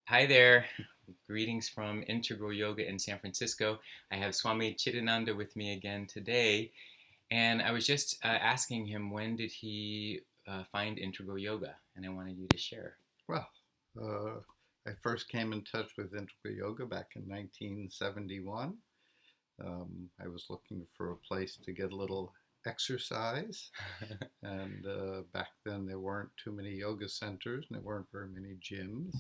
Hi there. Greetings from Integral Yoga in San Francisco. I have Swami Chidananda with me again today, and I was just asking him when did he find Integral Yoga, and I wanted you to share. Well, uh, I first came in touch with Integral Yoga back in 1971. I was looking for a place to get a little exercise, and back then there weren't too many yoga centers and there weren't very many gyms.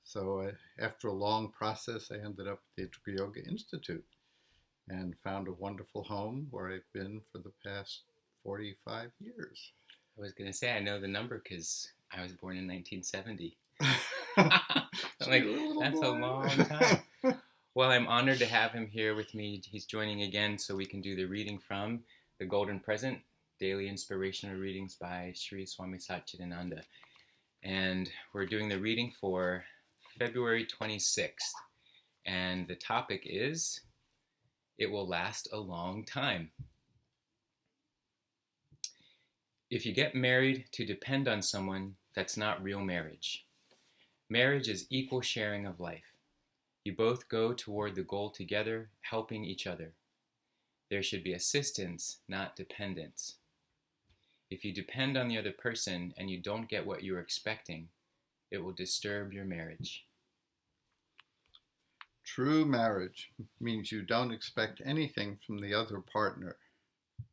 So after a long process, I ended up at the Integral Yoga Institute and found a wonderful home where I've been for the past 45 years. I was going to say I know the number because I was born in 1970. I'm So like, you're a little that's a long time. boy. Well, I'm honored to have him here with me. He's joining again so we can do the reading from The Golden Present, Daily Inspirational Readings by Sri Swami Satchidananda. And we're doing the reading for February 26th. And the topic is It Will Last a Long Time. If you get married to depend on someone, that's not real marriage. Marriage is equal sharing of life. You both go toward the goal together, helping each other. There should be assistance, not dependence. If you depend on the other person and you don't get what you're expecting, it will disturb your marriage. True marriage means you don't expect anything from the other partner.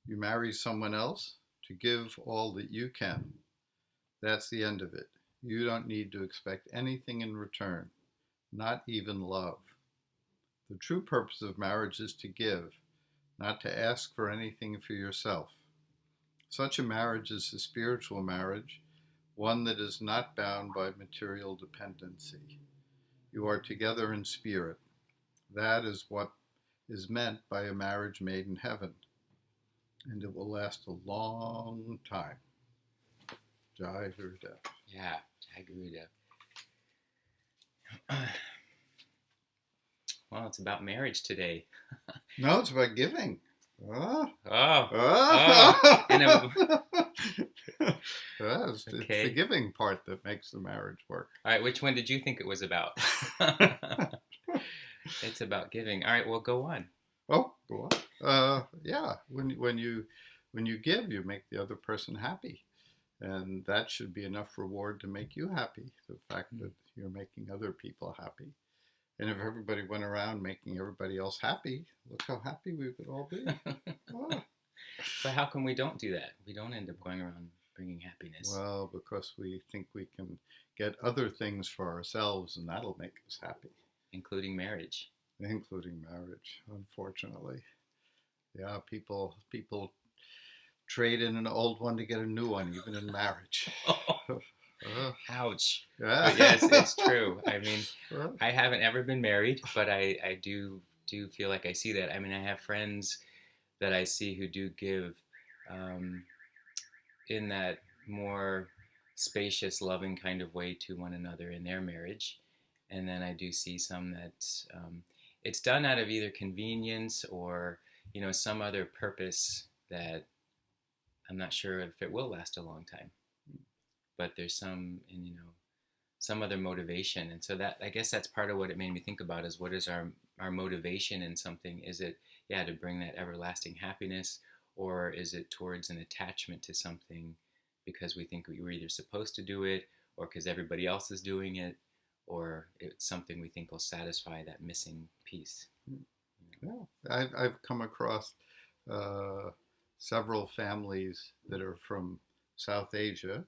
You marry someone else to give all that you can. That's the end of it. You don't need to expect anything in return, not even love. The true purpose of marriage is to give, not to ask for anything for yourself. Such a marriage is a spiritual marriage, one that is not bound by material dependency. You are together in spirit. That is what is meant by a marriage made in heaven, and it will last a long time. Jai Gurudev. Yeah, Jai Gurudev. Well, it's about marriage today. No, it's about giving. Ah. Oh, oh, and Ah. It's the okay. giving part that makes the marriage work. All right, which one did you think it was about? It's about giving. All right, well, go on. Oh, go on. Yeah, when you give, you make the other person happy, and that should be enough reward to make you happy. The fact that you're making other people happy, and if everybody went around making everybody else happy, look how happy we would all be. Oh. But how come we don't do that? We don't end up going around bringing happiness, Well, because we think we can get other things for ourselves, and that'll make us happy, including marriage. including marriage. Unfortunately, yeah, people trade in an old one to get a new one, even in marriage. Ouch. But yes, Yeah. it's true. I mean, I haven't ever been married, but I do feel like I see that. I mean, I have friends that I see who do give um, in that more spacious, loving kind of way to one another in their marriage. And then I do see some that it's done out of either convenience or some other purpose that I'm not sure if it will last a long time. But there's some, and some other motivation, and so that I guess that's part of what it made me think about is what is our motivation in something? Is it to bring that everlasting happiness, or is it towards an attachment to something because we think we were either supposed to do it or because everybody else is doing it, or it's something we think will satisfy that missing piece. Yeah, I've come across uh, several families that are from South Asia,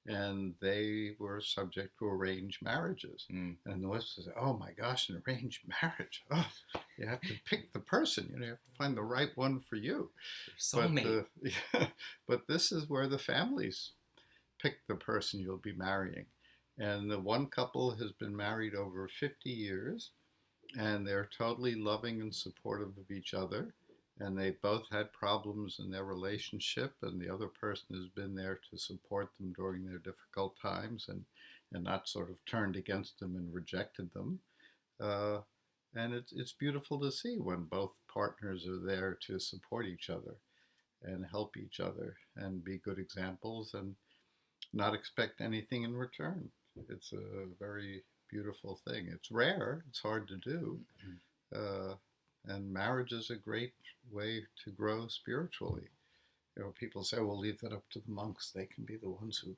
and they were subject to arranged marriages. Mm. And the West says, "Oh my gosh, an arranged marriage! Oh, you have to pick the person. You have to find the right one for you." But Soulmate. yeah, but this is where the families pick the person you'll be marrying. And the one couple has been married over 50 years, and they're totally loving and supportive of each other. And they both had problems in their relationship, and the other person has been there to support them during their difficult times and not sort of turned against them and rejected them. Uh, and it's beautiful to see when both partners are there to support each other and help each other and be good examples and not expect anything in return. It's a very beautiful thing. It's rare. It's hard to do. Uh, and marriage is a great way to grow spiritually. People say, well, leave that up to the monks. They can be the ones who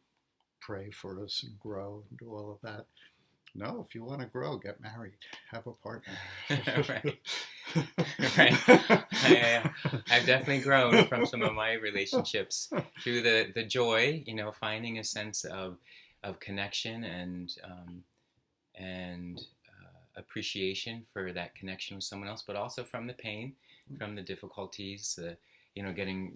pray for us and grow and do all of that. No, if you want to grow, get married, have a partner. Right. Right. I've definitely grown from some of my relationships through the joy, finding a sense of connection and appreciation for that connection with someone else, but also from the pain, from the difficulties,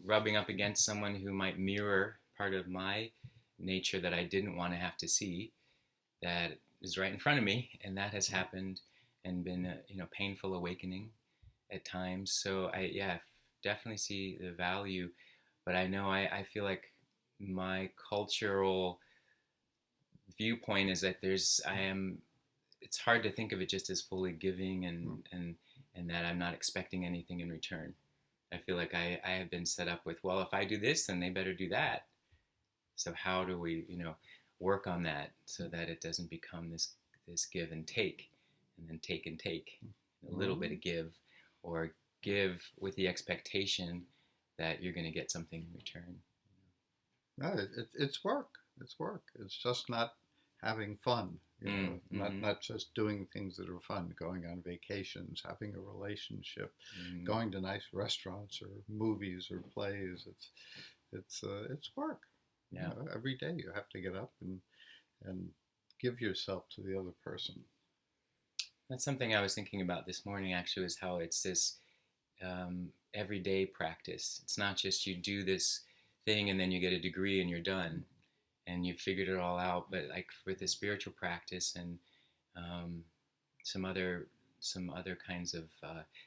rubbing up against someone who might mirror part of my nature that I didn't want to have to see, that is right in front of me, and that has happened and been a painful awakening at times. So I definitely see the value, but I know I feel like my cultural viewpoint is that it's hard to think of it just as fully giving and that I'm not expecting anything in return. I feel like I have been set up with, well, if I do this, then they better do that. So how do we, work on that so that it doesn't become this give and take, and then take and take, a little bit of give, or give with the expectation that you're going to get something in return. No, it's work. It's work. It's just not having fun. Not just doing things that are fun, going on vacations, having a relationship, going to nice restaurants or movies or plays. It's work. Yeah. Every day you have to get up and give yourself to the other person. That's something I was thinking about this morning, actually, is how it's this everyday practice. It's not just you do this thing and then you get a degree and you're done and you've figured it all out, but like with the spiritual practice and some other kinds of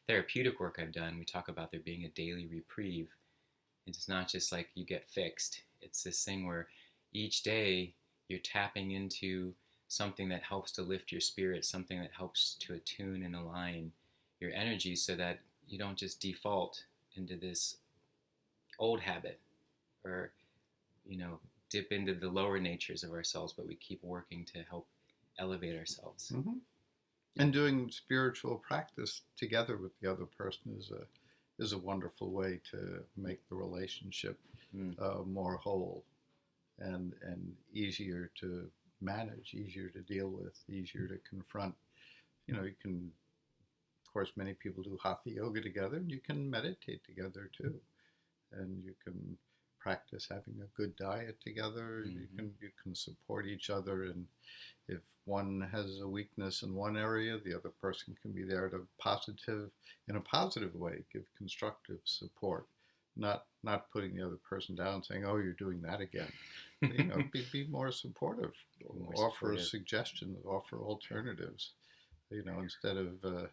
therapeutic work I've done, we talk about there being a daily reprieve. It's not just like you get fixed. It's this thing where each day you're tapping into something that helps to lift your spirit, something that helps to attune and align your energy so that you don't just default into this old habit or, dip into the lower natures of ourselves, but we keep working to help elevate ourselves. Mm-hmm. And doing spiritual practice together with the other person is a wonderful way to make the relationship more whole and easier to manage, easier to deal with, easier to confront. You can, of course, many people do hatha yoga together, and you can meditate together too, and you can practice having a good diet together. You can support each other, and if one has a weakness in one area, the other person can be there in a positive way, give constructive support, not putting the other person down, saying, "Oh, you're doing that again." Be more supportive, offer suggestions, offer alternatives. Instead of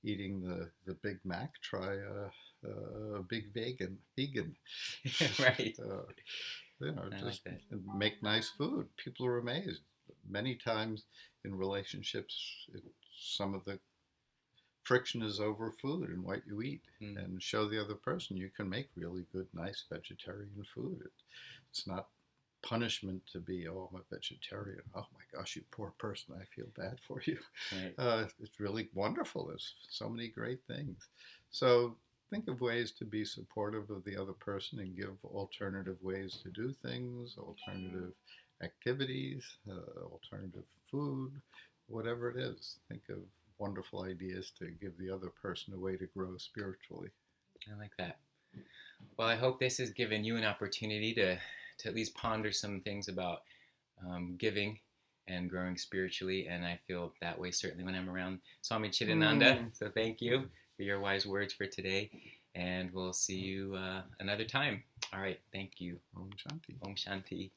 eating the Big Mac, try a big vegan. Right. Just make nice food. People are amazed. Many times in relationships, some of the friction is over food and what you eat, and show the other person you can make really good, nice vegetarian food. It's not punishment to be, "Oh, I'm a vegetarian. Oh my gosh, you poor person. I feel bad for you." Right. It's really wonderful. There's so many great things. So think of ways to be supportive of the other person and give alternative ways to do things, alternative activities, alternative food, whatever it is. Think of wonderful ideas to give the other person a way to grow spiritually. I like that. Well, I hope this has given you an opportunity to at least ponder some things about giving and growing spiritually, and I feel that way certainly when I'm around Swami Chidananda. So thank you for your wise words for today, and we'll see you another time. All right, thank you. Om Shanti. Om Shanti.